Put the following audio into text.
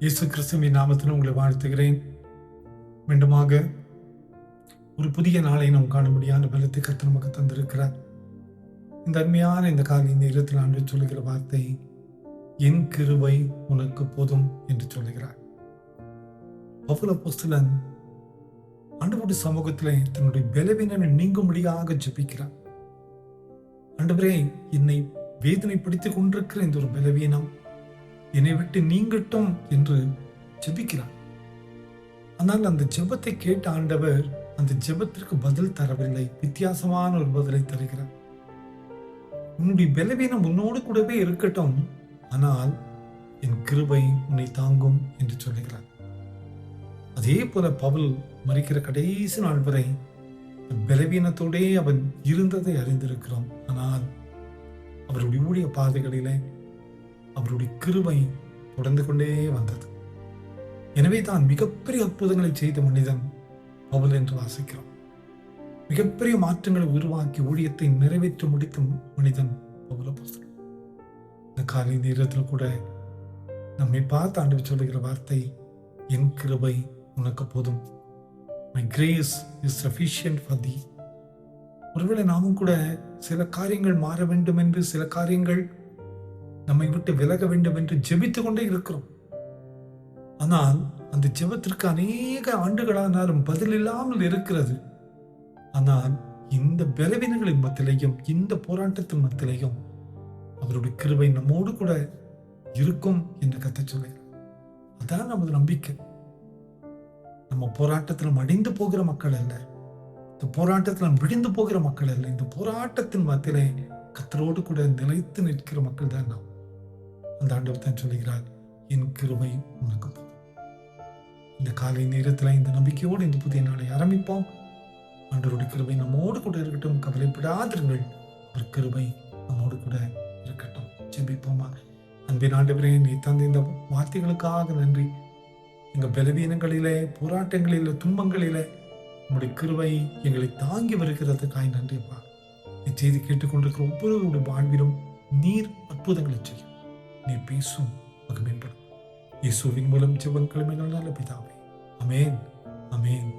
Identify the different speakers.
Speaker 1: இயேசு கிறிஸ்துவின் நாமத்தில் உங்களை வாழ்த்துகிறேன். மீண்டுமாக ஒரு புதிய நாளை நாம் காண முடியாத பலத்தை கர்த்தர் நமக்கு தந்திருக்கிறார். இந்த அருமையான இந்த காலை நேரத்தில் ஆண்டு சொல்லுகிற வார்த்தை, என் கிருபை உனக்கு போதும் என்று சொல்லுகிறார். பவுல் அப்போஸ்தலன் ஆண்டவருடைய சமூகத்திலே தன்னுடைய பலவீனனை நீங்கும்படியாக ஜெபிக்கிறார். ஆண்டவரே, என்னை வேதனைப்படுத்திக் கொண்டிருக்கிற இந்த ஒரு பலவீனம் என்னை விட்டு நீங்கட்டும் என்று ஜெபிக்கிறார். ஆனால் அந்த ஜெபத்தை கேட்ட ஆண்டவர் அந்த ஜெபத்திற்கு பதில் தரவில்லை, வித்தியாசமான ஒரு பதிலை தருகிறார். உன்னுடைய பலவீனம் உன்னோடு கூடவே இருக்கட்டும், ஆனால் என் கிருபை உன்னை தாங்கும் என்று சொல்லுகிறார். அதே போல பவுல் மரிக்கிற கடைசி நாள் வரை பலவீனத்தோடே அவன் இருந்ததை அறிந்திருக்கிறோம். ஆனால் அவருடைய ஊழிய பாதைகளிலே அவருடைய கிருபை தொடர்ந்து கொண்டே வந்தது. எனவே தான் மிகப்பெரிய அற்புதங்களை செய்த மனிதன் பவுல் என்று வாசிக்கிறோம். மிகப்பெரிய மாற்றங்களை உருவாக்கி ஊழியத்தை நிறைவேற்ற முடித்த மனிதன் பவுல் அப்போஸ்தலன். இந்த காலை நேரத்தில் கூட நம்மை பார்த்து ஆண்டவர் சொல்லுகிற வார்த்தை, என் கிருபை உனக்கு போதும். My grace is sufficient for thee. ஒருவேளை நாமும் கூட சில காரியங்கள் மாற வேண்டும் என்று, சில காரியங்கள் நம்மை விட்டு விலக வேண்டும் என்று ஜெபித்துக் கொண்டே இருக்கிறோம். ஆனால் அந்த ஜெபத்திற்கு அநேக ஆண்டுகளானாலும் பதில் இல்லாமல் இருக்கிறது. ஆனால் இந்த பலவீனங்களின் மத்தியிலையும், இந்த போராட்டத்தின் மத்தியிலையும் அவருடைய கிருபை நம்மோடு கூட இருக்கும் என்று கர்த்தர் சொல்லுகிறார். அதான் நமது நம்பிக்கை. நம்ம போராட்டத்தில் அடைந்து போகிற மக்கள் அல்ல, இந்த போராட்டத்தில் விழுந்து போகிற மக்கள் அல்ல. இந்த போராட்டத்தின் மத்தியிலே கர்த்தரோடு கூட நிலைத்து நிற்கிற மக்கள் தான் நாம். அந்த ஆண்டவர் தான் சொல்லுகிறார், என் கிருபை உனக்கு போதும். இந்த காலை நேரத்தில் இந்த நம்பிக்கையோடு இந்த புதிய நாளை ஆரம்பிப்போம். ஆண்டவருடைய கிருபை நம்மோடு கூட இருக்கட்டும். கவலைப்படாதிருங்கள், ஒரு கிருபை நம்மோடு கூட இருக்கட்டும். ஜெபிப்போமா. அன்பின் ஆண்டவரே, நீ தந்த இந்த வார்த்தைகளுக்காக நன்றி. எங்கள் பலவீனங்களிலே, போராட்டங்களிலே, துன்பங்களிலே உங்களுடைய கிருபை எங்களை தாங்கி வருகிறதுக்காய் நன்றிப்பா. இச்செய்தி கேட்டுக்கொண்டிருக்கிற ஒவ்வொருவருடைய வாழ்விலும் நீர் அற்புதங்களை செய்யும். நீர் பேசும் மேம்படும். இயேசுவின் மூலம் ஜெபம் கிளம்பினால் நல்ல பிதாவே. அமேன், அமேன்.